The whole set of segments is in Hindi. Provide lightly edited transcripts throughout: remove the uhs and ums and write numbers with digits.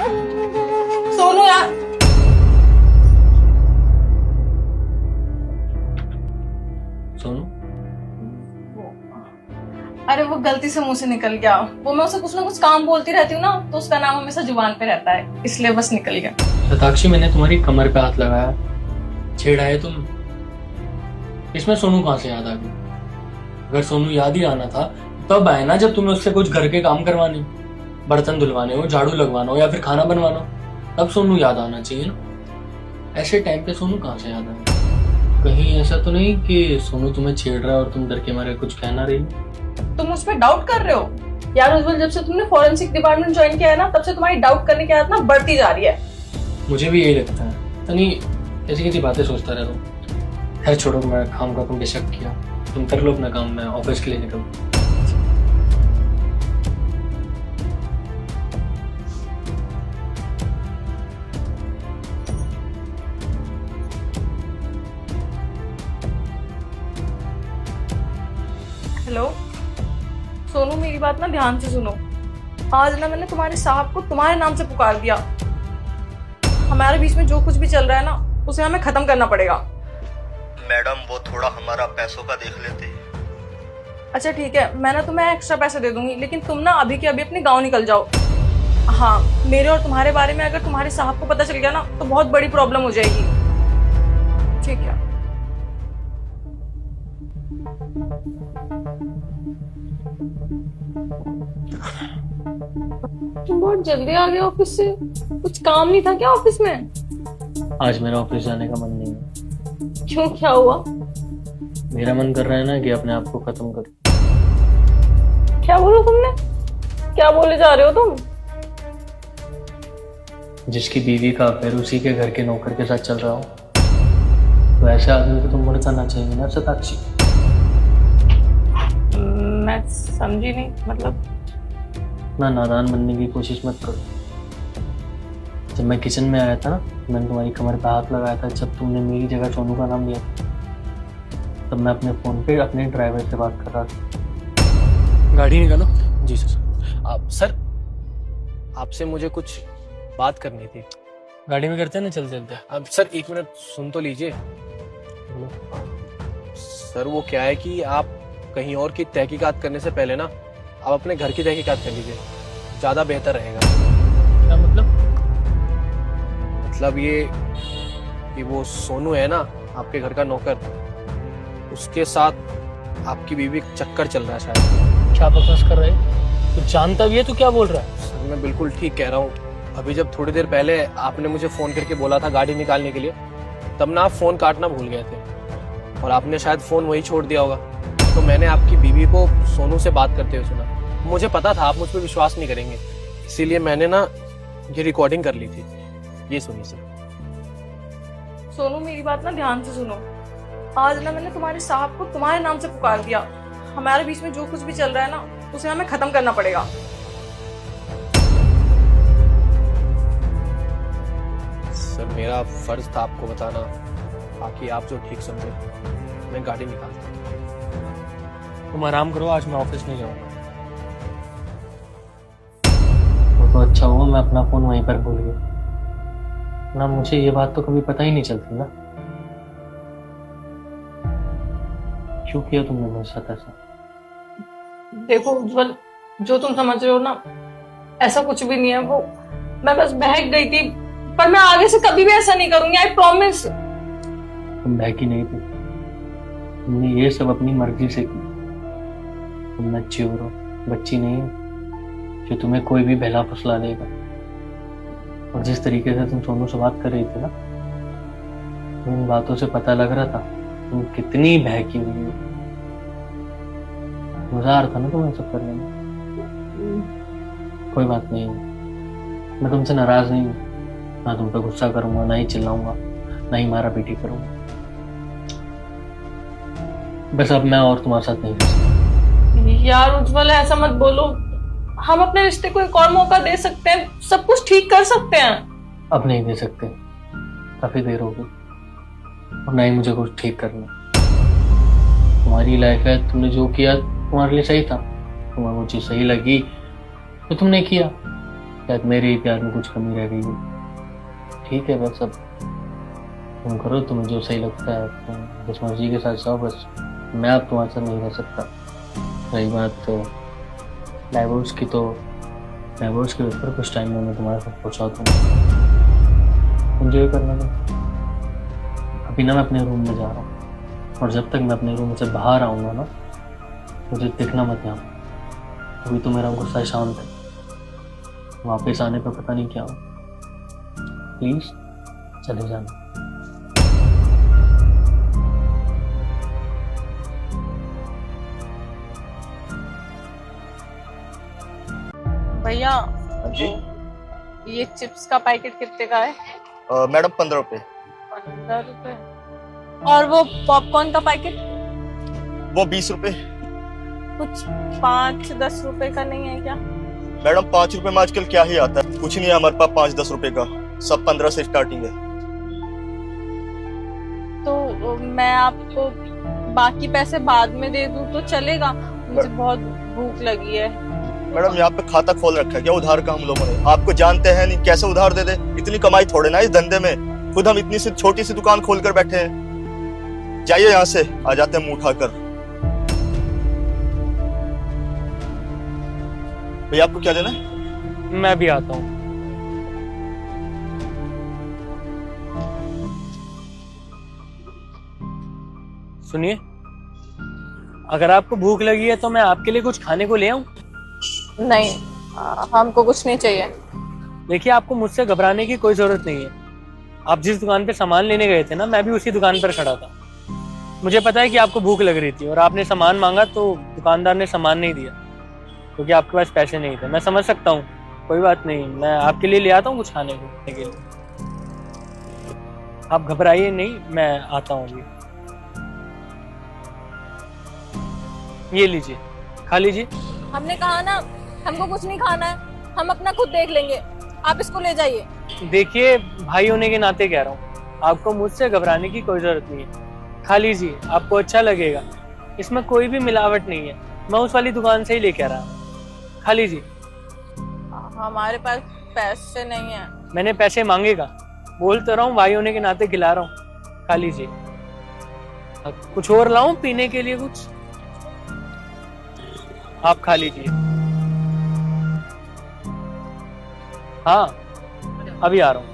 सोनू यार, सोनू, अरे वो गलती से मुंह से निकल गया। वो मैं उसे कुछ ना कुछ काम बोलती रहती हूँ ना, तो उसका नाम हमेशा जुबान पे रहता है, इसलिए बस निकल गया। शताक्षी, मैंने तुम्हारी कमर पे हाथ लगाया, छेड़ा है तुम। इसमें सोनू कहाँ से याद आ गई? अगर सोनू याद ही आना था तब आए ना, जब तुम्हें उससे कुछ घर के काम करवाने, बर्तन धुलवाने हो, झाड़ू लगवाना हो या फिर खाना बनवाना हो, तब सोनू याद आना चाहिए ना। ऐसे टाइम पे सोनू कहाँ से याद आएगा? कहीं ऐसा तो नहीं कि सोनू तुम्हें छेड़ रहा है और तुम डर के मारे कुछ कहना रही? तुम उस पर डाउट कर रहे हो यार उज्जवल। जब से तुमने फॉरेंसिक डिपार्टमेंट ज्वाइन किया है ना, तब से तुम्हारी डाउट करने की आदत ना बढ़ती जा रही है। मुझे भी यही लगता है। तनी ऐसी कैसी बातें सोचता रहता हूँ। खैर छोड़ो, मैं काम का तुमने शक किया, तुम कर लो अपना काम, मैं ऑफिस के लिए निकल। हेलो सोनू, मेरी बात ना ध्यान से सुनो। आज ना मैंने तुम्हारे साहब को तुम्हारे नाम से पुकार दिया। हमारे बीच में जो कुछ भी चल रहा है ना, उसे हमें खत्म करना पड़ेगा। मैडम वो थोड़ा हमारा पैसों का देख लेते। अच्छा ठीक है, मैं ना तुम्हें एक्स्ट्रा पैसे दे दूंगी, लेकिन तुम ना अभी के अभी अपने गांव निकल जाओ। हाँ, मेरे और तुम्हारे बारे में अगर तुम्हारे साहब को पता चल गया ना, तो बहुत बड़ी प्रॉब्लम हो जाएगी। ठीक है। तुम बहुत जल्दी आ गए ऑफिस से। कुछ काम नहीं था क्या ऑफिस में? आज मेरा ऑफिस जाने का मन नहीं है। क्यों, क्या हुआ? मेरा मन कर रहा है ना कि अपने आप को खत्म करूं। क्या बोला तुमने? क्या बोले जा रहे हो तुम? जिसकी बीवी का अफेयर उसी के घर के नौकर के साथ चल रहा हो, तो ऐसे आदमी को तो मर जाना चाहिए ना शताक्षी। मैं समझी नहीं, मतलब। ना नादान बनने की कोशिश मत करो। जब मैं किचन में आया था ना, मैंने तुम्हारी कमर पे हाथ लगाया था, जब तुमने मेरी जगह सोनू का नाम लिया, तब मैं अपने फोन पे अपने ड्राइवर से बात कर रहा था। गाड़ी निकालो। जी सर। आप सर, आपसे मुझे कुछ बात करनी थी। गाड़ी में करते हैं ना, चल चलते। अब सर एक मिनट सुन तो लीजिए। सर वो क्या है कि आप कहीं और की तहकीकात करने से पहले ना, आप अपने घर की तहकीकात कर लीजिए, ज़्यादा बेहतर रहेगा। क्या मतलब? मतलब ये कि वो सोनू है ना, आपके घर का नौकर, उसके साथ आपकी बीवी का चक्कर चल रहा है शायद। क्या बकवास कर रहे हैं? तू जानता भी है? तू क्या बोल रहा है? सर मैं बिल्कुल ठीक कह रहा हूँ। अभी जब थोड़ी देर पहले आपने मुझे फ़ोन करके बोला था गाड़ी निकालने के लिए, तब ना आप फ़ोन काटना भूल गए थे और आपने शायद फ़ोन वही छोड़ दिया होगा। तो मैंने आपकी बीवी को सोनू से बात करते हुए सुना। मुझे पता था आप मुझ पर विश्वास नहीं करेंगे, इसीलिए मैंने ना ये रिकॉर्डिंग कर ली थी। ये सुनिए सर। सोनू, मेरी बात ना ध्यान से सुनो। आज ना मैंने तुम्हारे साहब को तुम्हारे नाम से पुकार दिया। हमारे बीच में जो कुछ भी चल रहा है ना, उसे हमें खत्म करना पड़ेगा। सर मेरा फर्ज था आपको बताना, बाकी आप जो ठीक समझे। मैं गाड़ी निकालता हूँ। तुम आराम करो, आज मैं ऑफिस नहीं जाऊंगा। वो तो अच्छा हुआ मैं अपना फोन वहीं पर भूल गया ना, मुझे ये बात तो कभी पता ही नहीं चलती ना। क्यों किया तुमने मेरे साथ ऐसा? देखो उज्जवल, जो तुम समझ रहे हो ना, ऐसा कुछ भी नहीं है। वो मैं बस बहक गई थी, पर मैं आगे से कभी भी ऐसा नहीं करूंगी, आई प्रॉमिस। तुम बहकी नहीं थी, तुमने ये सब अपनी मर्जी से की। तुम मैच्योर हो, बच्ची नहीं हो जो तुम्हें कोई भी बहला फुसला देगा। और जिस तरीके से तुम सोनू से बात कर रही थी ना, उन बातों से पता लग रहा था तुम कितनी बहकी हुई हो। मजा आ रहा था ना तुम्हें सब करने में। कोई बात नहीं, मैं तुमसे नाराज नहीं हूँ, ना तुम पे गुस्सा करूंगा, ना ही चिल्लाऊंगा, ना ही मारा पीटी करूंगा। बस अब मैं और तुम्हारे साथ नहीं रह सकता। यार उज्जवल, ऐसा मत बोलो। हम अपने रिश्ते को एक और मौका दे सकते हैं, सब कुछ ठीक कर सकते हैं। अब नहीं दे सकते, काफी देर हो गई, और ना ही मुझे कुछ ठीक करना। तुम्हारी लाइफ है, तुमने जो किया तुम्हारे लिए सही था। तुम्हें वो चीज सही लगी तो तुमने किया, शायद मेरे ही प्यार में कुछ कमी रह गई है। ठीक है बस, अब तुम करो, तुम्हें जो सही लगता है तुम जिस मर्जी के साथ जाओ, बस मैं अब तुम्हारे साथ नहीं रह सकता। रही बात तो डाइवोर्स की, तो डाइवोर्स के ऊपर कुछ टाइम में मैं तुम्हारे साथ पहुँचा दूँ, एंजॉय करना दो। अभी ना मैं अपने रूम में जा रहा हूँ, और जब तक मैं अपने रूम से बाहर आऊँगा ना, मुझे दिखना मत यहाँ। अभी तो मेरा गुस्सा शांत है, वापस आने पर पता नहीं क्या हो। प्लीज चले जाना। भैया हाँ जी ये चिप्स का पैकेट कितने का है? मैडम 15 रुपए। 15 रुपए। और वो पॉपकॉर्न का पैकेट? वो 20 रुपए। कुछ 5-10 रुपए का नहीं है क्या? मैडम 5 रुपए में आजकल क्या ही आता है, कुछ नहीं है हमारे पास 5-10 रुपए का, सब 15 से स्टार्टिंग है। तो मैं आपको बाकी पैसे बाद में दे दूं तो चलेगा? मुझे बहुत भूख लगी है। मैडम यहाँ पे खाता खोल रखा है क्या उधार का हम लोगों ने? आपको जानते हैं नहीं, कैसे उधार दे दे? इतनी कमाई थोड़े ना इस धंधे में, खुद हम इतनी सी छोटी सी दुकान खोल कर बैठे हैं। जाइए यहाँ से, आ जाते हैं मुंह उठाकर। भैया आपको क्या देना है? मैं भी आता हूँ। सुनिए, अगर आपको भूख लगी है तो मैं आपके लिए कुछ खाने को ले आऊं? नहीं, हमको कुछ नहीं चाहिए। देखिए, आपको मुझसे घबराने की कोई जरूरत नहीं है। आप जिस दुकान पे सामान लेने गए थे ना, मैं भी उसी दुकान पर खड़ा था। मुझे पता है कि आपको भूख लग रही थी और आपने सामान मांगा तो दुकानदार ने सामान नहीं दिया क्योंकि आपके पास पैसे नहीं थे। मैं समझ सकता हूँ, कोई बात नहीं, मैं आपके लिए ले आता हूँ कुछ खाने को के लिए। आप घबराइए नहीं, मैं आता हूँ अभी। ये लीजिए, खा लीजिए। हमने कहा ना हमको कुछ नहीं खाना है, हम अपना खुद देख लेंगे, आप इसको ले जाइए। देखिए, भाई होने के नाते कह रहा हूँ, आपको मुझसे घबराने की कोई जरूरत नहीं है। खा लीजिए, आपको अच्छा लगेगा। इसमें कोई भी मिलावट नहीं है, मैं उस वाली दुकान से ही लेके आ रहा हूँ। खा लीजिए। हमारे पास पैसे नहीं है। मैंने पैसे मांगेगा, बोल तो रहा हूँ, भाई होने के नाते खिला रहा हूँ। खा लीजिए। कुछ और लाऊं पीने के लिए? कुछ आप खा लीजिए। हाँ, अभी आ रहा हूँ।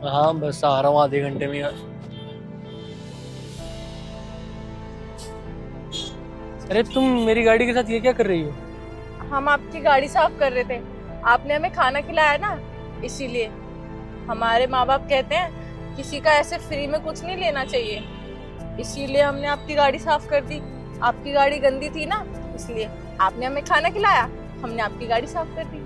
हाँ, बस आ रहा हूँ आधे घंटे में यार। अरे तुम मेरी गाड़ी के साथ ये क्या कर रही हो? हम आपकी गाड़ी साफ कर रहे थे, आपने हमें खाना खिलाया ना, इसीलिए। हमारे माँ बाप कहते हैं किसी का ऐसे फ्री में कुछ नहीं लेना चाहिए, इसीलिए हमने आपकी गाड़ी साफ कर दी। आपकी गाड़ी गंदी थी ना, इसलिए आपने हमें खाना खिलाया, हमने आपकी गाड़ी साफ कर दी।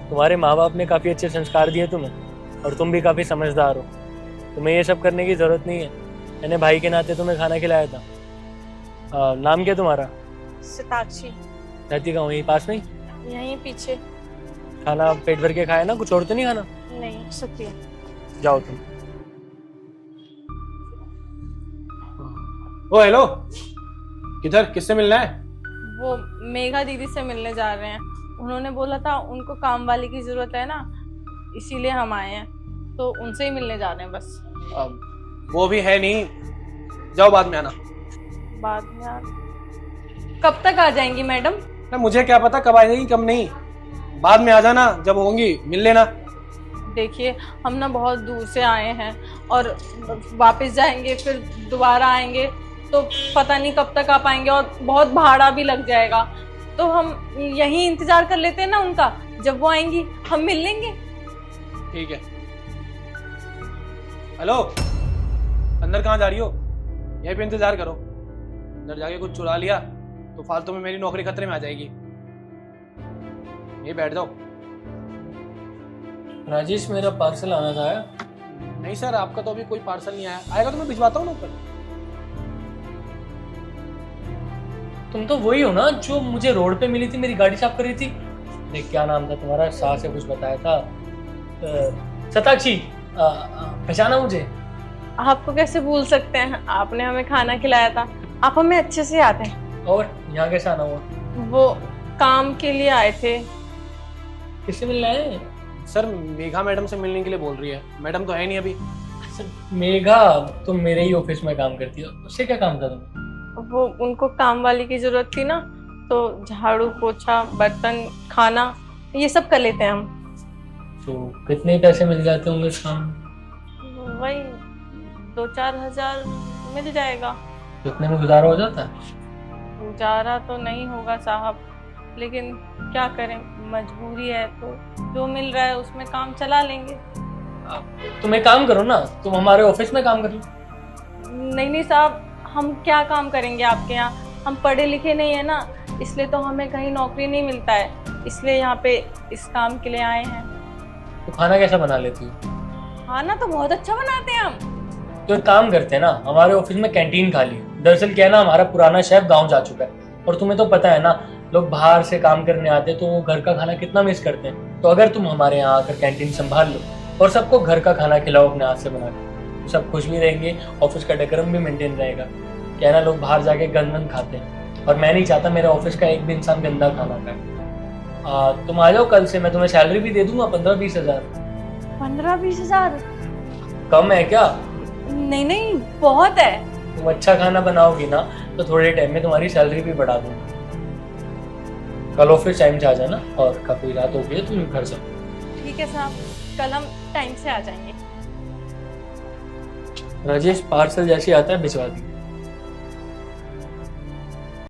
तुम्हारे माँ बाप ने काफी अच्छे संस्कार दिए तुम्हें, और तुम भी काफी समझदार हो। तुम्हें ये सब करने की जरूरत नहीं है। मैंने भाई के नाते तुम्हें खाना खिलाया था। नाम क्या तुम्हारा? सिताक्षी। रहती कहाँ? यहीं पास में ही? यहीं पीछे। खाना पेट भर के खाया ना? कुछ और तो नहीं खाना? नहीं, शुक्रिया। जाओ तुम। ओ हेलो, किधर, किससे मिलना है? वो मेघा दीदी से मिलने जा रहे हैं, उन्होंने बोला था उनको काम वाली की जरूरत है ना, इसीलिए हम आए हैं, तो उनसे ही मिलने जा रहे हैं बस। वो भी है नहीं, जाओ बाद में आना। बाद में आ... कब तक आ जाएंगी मैडम? ना मुझे क्या पता कब आ जाएगी कब नहीं, बाद में आ जाना, जब होंगी मिल लेना। देखिए, हम ना बहुत दूर से आए हैं और वापस जाएंगे, फिर दोबारा आएंगे तो पता नहीं कब तक आ पाएंगे, और बहुत भाड़ा भी लग जाएगा। तो हम यहीं इंतजार कर लेते हैं ना उनका, जब वो आएंगी हम मिल लेंगे। ठीक है। हेलो, अंदर कहाँ जा रही हो? यहीं पे इंतजार करो, अंदर जाके कुछ चुरा लिया तो फालतू में मेरी नौकरी खतरे में आ जाएगी। यहीं बैठ जाओ। राजेश, मेरा पार्सल आना था। नहीं सर, आपका तो अभी कोई पार्सल नहीं आया, आएगा तो मैं भिजवाता हूँ ना ऊपर। तुम तो वही हो ना जो मुझे रोड पे मिली थी, मेरी गाड़ी साफ कर रही थी। देख क्या नाम था तुम्हारा, शाह से कुछ बताया था। सताक्षी, पहचाना मुझे? आपको कैसे भूल सकते हैं, आपने हमें खाना खिलाया था, आप हमें अच्छे से याद हैं। और यहाँ कैसे आना हुआ? वो काम के लिए आए थे। किससे मिलना है? सर मेघा मैडम से मिलने के लिए बोल रही है, मैडम तो है नहीं अभी। मेघा तुम मेरे ही ऑफिस में काम करती हो, उससे क्या काम था तुम्हें? वो उनको काम वाली की जरूरत थी ना, तो झाड़ू पोछा बर्तन खाना ये सब कर लेते हैं हम। तो कितने पैसे मिल जाते होंगे इस काम? वही 2-4 हजार मिल जाएगा। कितने में गुजारा हो जाता है? गुजारा तो नहीं होगा साहब, लेकिन क्या करें, मजबूरी है, तो जो मिल रहा है उसमें काम चला लेंगे। तुम एक काम करो ना, तुम हमारे ऑफिस में काम कर लो। नहीं साहब, हम क्या काम करेंगे आपके यहाँ, हम पढ़े लिखे नहीं है ना, इसलिए तो हमें कहीं नौकरी नहीं मिलता है, इसलिए यहाँ पे इस काम के लिए आए हैं। तो खाना कैसा बना लेती हो? खाना तो बहुत अच्छा बनाते हैं हम। तो एक काम करते हैं ना, हमारे ऑफिस में कैंटीन खाली है। दरअसल क्या है ना, हमारा पुराना शेफ गाँव जा चुका है, और तुम्हें तो पता है ना, लोग बाहर से काम करने आते हैं तो वो घर का खाना कितना मिस करते हैं। तो अगर तुम हमारे यहाँ आकर कैंटीन संभाल लो और सबको घर का खाना खिलाओ अपने हाथ से बना के, तो सब खुश भी रहेंगे, ऑफिस का डेकोरम भी मेंटेन रहेगा। क्या है ना, लोग बाहर जाके गंद खाते हैं, और मैं नहीं चाहता मेरे ऑफिस का एक भी इंसान गंदा खाना खाए। तुम आ जाओ कल से, मैं तुम्हें सैलरी भी दे दूंगा 15-20 हजार। 15-20 हजार? कम है क्या? नहीं बहुत है। तुम अच्छा खाना बनाओगी ना तो थोड़े टाइम में तुम्हारी सैलरी भी बढ़ा दूंगा। कल ऑफिस टाइम से आ जाना, और काफी रात हो गई है, तुम घर से। ठीक है साहब, कल हम टाइम से आ जाएंगे। राजेश पार्सल जैसे आता है भिजवा दी।